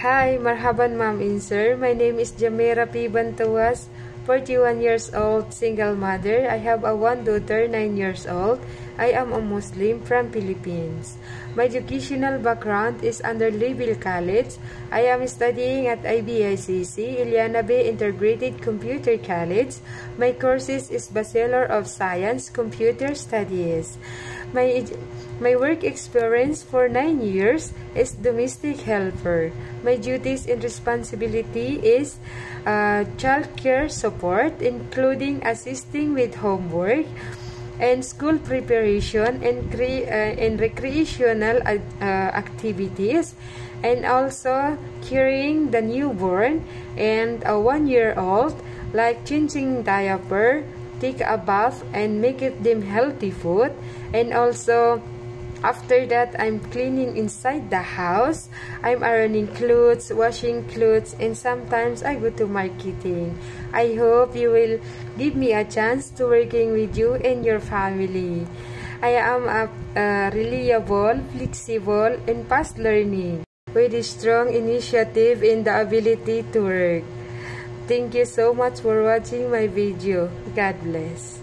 Hi, marhaban ma'am and sir. My name is Jamera P. Bantuas, 41 years old, single mother. I have one daughter, 9 years old. I am a Muslim from Philippines. My educational background is under Liberal College. I am studying at IBICC, Iliana Bay Integrated Computer College. My courses is Bachelor of Science, Computer Studies. My work experience for 9 years is domestic helper. My duties and responsibility is child care support, including assisting with homework and school preparation and recreational activities, and also caring the newborn and a 1-year-old, like changing diaper, take a bath, and make it them healthy food. And also after that, I'm cleaning inside the house. I'm ironing clothes, washing clothes, and sometimes I go to marketing. I hope you will give me a chance to working with you and your family. I am a reliable, flexible, and fast learning with a strong initiative and the ability to work. Thank you so much for watching my video. God bless.